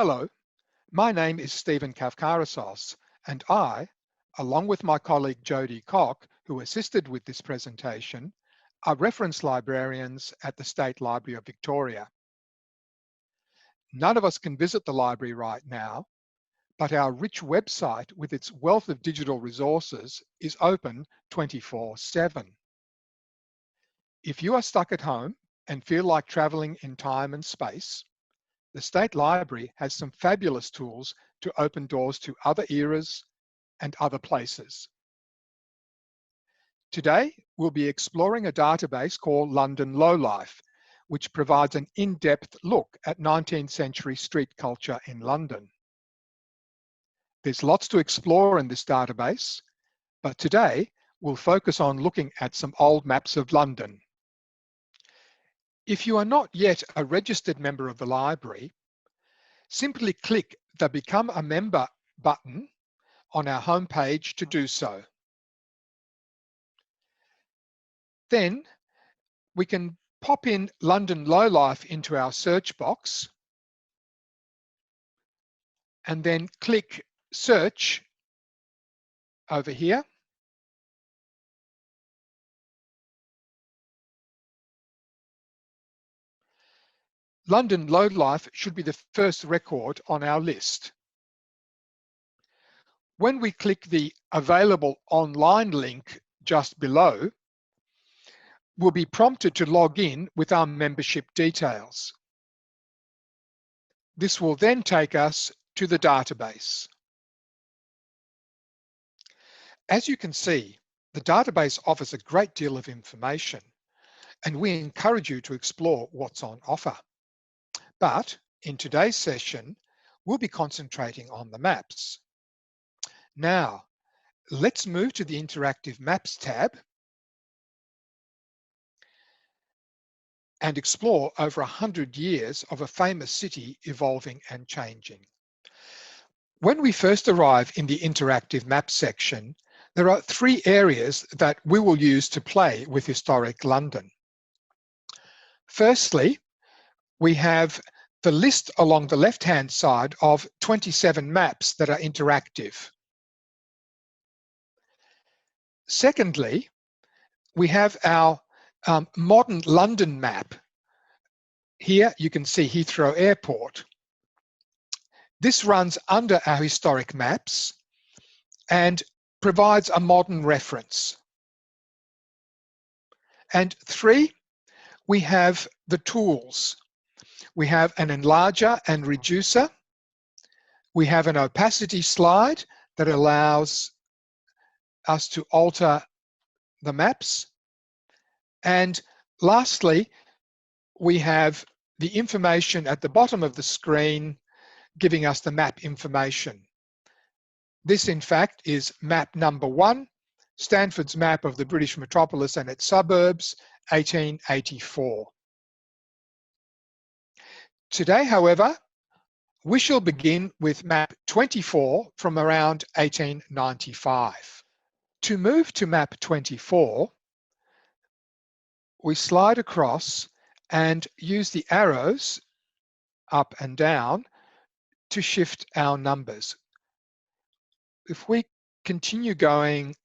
Hello, my name is Steven Kafkarisos, and I, along with my colleague Jodie Koch, who assisted with this presentation, are reference librarians at the State Library of Victoria. None of us can visit the library right now, but our rich website with its wealth of digital resources is open 24/7. If you are stuck at home and feel like traveling in time and space, the State Library has some fabulous tools to open doors to other eras and other places. Today, we'll be exploring a database called London Lowlife, which provides an in-depth look at 19th century street culture in London. There's lots to explore in this database, but today we'll focus on looking at some old maps of London. If you are not yet a registered member of the library, simply click the Become a Member button on our homepage to do so. Then we can pop in London Lowlife into our search box and then click Search over here. London Lowlife should be the first record on our list. When we click the Available Online link just below, we'll be prompted to log in with our membership details. This will then take us to the database. As you can see, the database offers a great deal of information, and we encourage you to explore what's on offer. But in today's session, we'll be concentrating on the maps. Now, let's move to the Interactive Maps tab and explore over 100 years of a famous city evolving and changing. When we first arrive in the Interactive Maps section, there are three areas that we will use to play with historic London. Firstly, we have the list along the left-hand side of 27 maps that are interactive. Secondly, we have our modern London map. Here you can see Heathrow Airport. This runs under our historic maps and provides a modern reference. And three, we have the tools. We have an enlarger and reducer. We have an opacity slide that allows us to alter the maps. And lastly, we have the information at the bottom of the screen giving us the map information. This, in fact, is map number 1, Stanford's map of the British metropolis and its suburbs, 1884. Today, however, we shall begin with map 24 from around 1895. To move to map 24, we slide across and use the arrows up and down to shift our numbers. If we continue going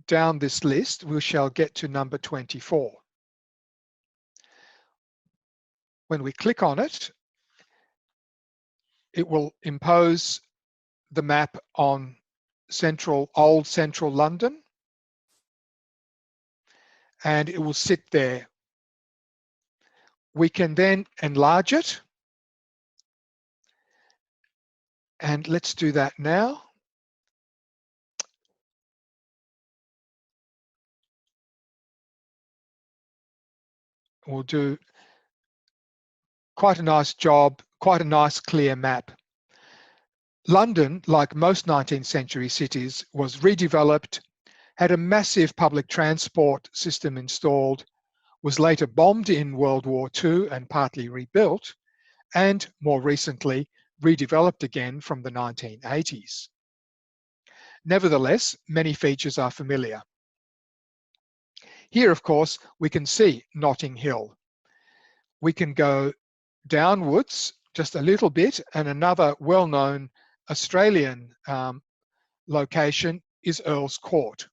down this list, we shall get to number 24. When we click on it, it will impose the map on old central London, and it will sit there. We can then enlarge it, and let's do that now. We'll do quite a nice job, quite a nice clear map. London, like most 19th century cities, was redeveloped, had a massive public transport system installed, was later bombed in World War II and partly rebuilt, and more recently redeveloped again from the 1980s. Nevertheless, many features are familiar. Here, of course, we can see Notting Hill. We can go downwards just a little bit, and another well-known Australian location is Earl's Court.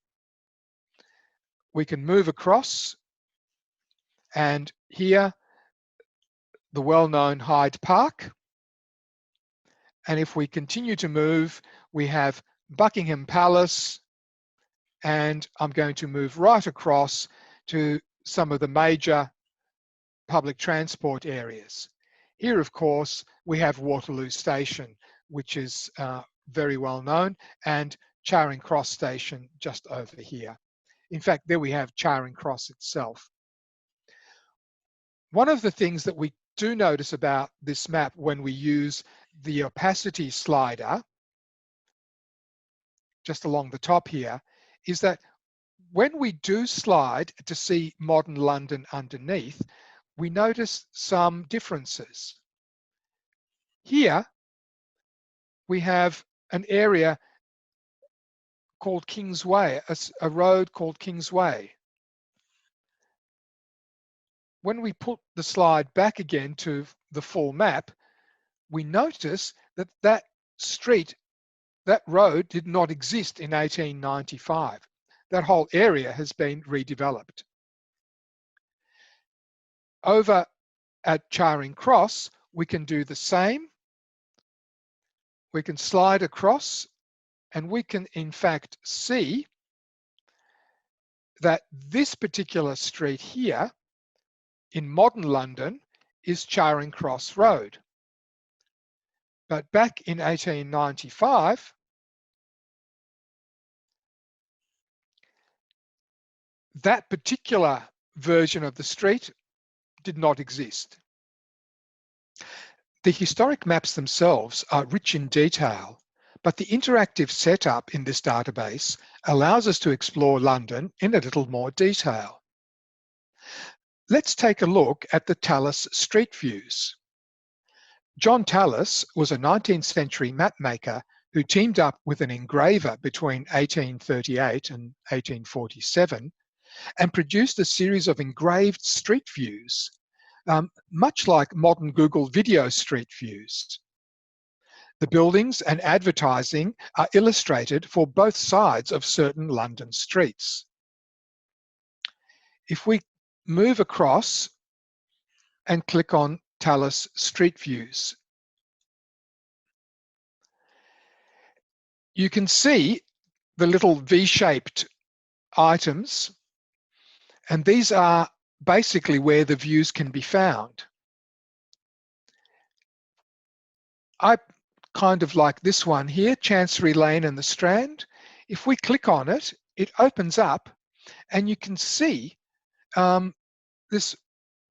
We can move across, and here the well-known Hyde Park. And if we continue to move, we have Buckingham Palace, and I'm going to move right across to some of the major public transport areas. Here, of course, we have Waterloo Station, which is very well known, and Charing Cross Station just over here. In fact, there we have Charing Cross itself. One of the things that we do notice about this map when we use the opacity slider, just along the top here, is that when we do slide to see modern London underneath, we notice some differences. Here, we have an area called Kingsway, a road called Kingsway. When we put the slide back again to the full map, we notice that that street, that road did not exist in 1895. That whole area has been redeveloped. Over at Charing Cross, we can do the same. We can slide across, and we can in fact see that this particular street here in modern London is Charing Cross Road. But back in 1895, that particular version of the street did not exist. The historic maps themselves are rich in detail, but the interactive setup in this database allows us to explore London in a little more detail. Let's take a look at the Tallis street views. John Tallis was a 19th century mapmaker who teamed up with an engraver between 1838 and 1847 and produced a series of engraved street views, much like modern Google video street views. The buildings and advertising are illustrated for both sides of certain London streets. If we move across and click on Tallis Street Views, you can see the little V-shaped items, and these are basically where the views can be found. I kind of like this one here, Chancery Lane and the Strand. If we click on it, it opens up and you can see this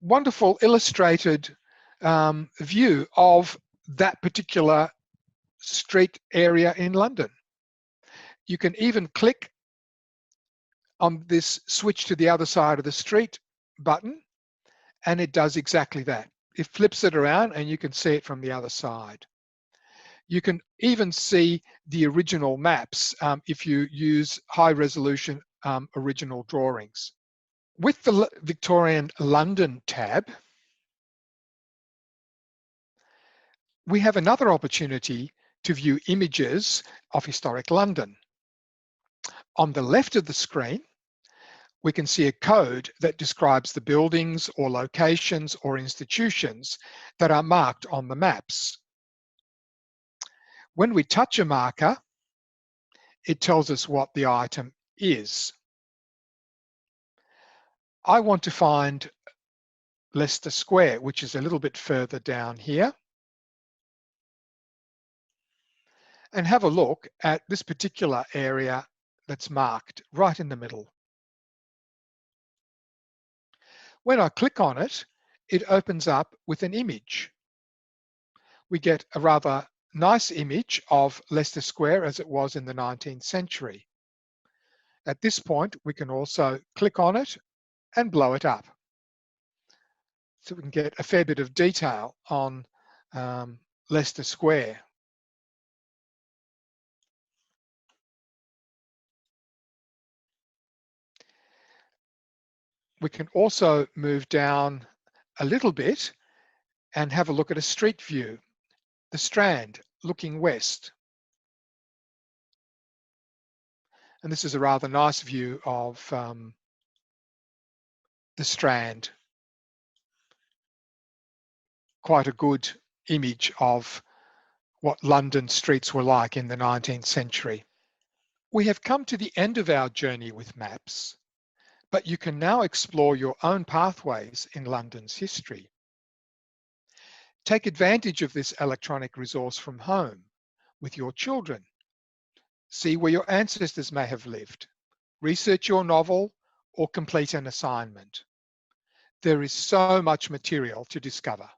wonderful illustrated view of that particular street area in London. You can even click on this switch to the other side of the street button, and it does exactly that. It flips it around and you can see it from the other side. You can even see the original maps if you use high resolution original drawings. With the Victorian London tab, we have another opportunity to view images of historic London. On the left of the screen, we can see a code that describes the buildings or locations or institutions that are marked on the maps. When we touch a marker, it tells us what the item is. I want to find Leicester Square, which is a little bit further down here, and have a look at this particular area that's marked right in the middle. When I click on it, it opens up with an image. We get a rather nice image of Leicester Square as it was in the 19th century. At this point, we can also click on it and blow it up, so we can get a fair bit of detail on Leicester Square. We can also move down a little bit and have a look at a street view, the Strand looking west. And this is a rather nice view of the Strand. Quite a good image of what London streets were like in the 19th century. We have come to the end of our journey with maps, but you can now explore your own pathways in London's history. Take advantage of this electronic resource from home with your children. See where your ancestors may have lived, research your novel, or complete an assignment. There is so much material to discover.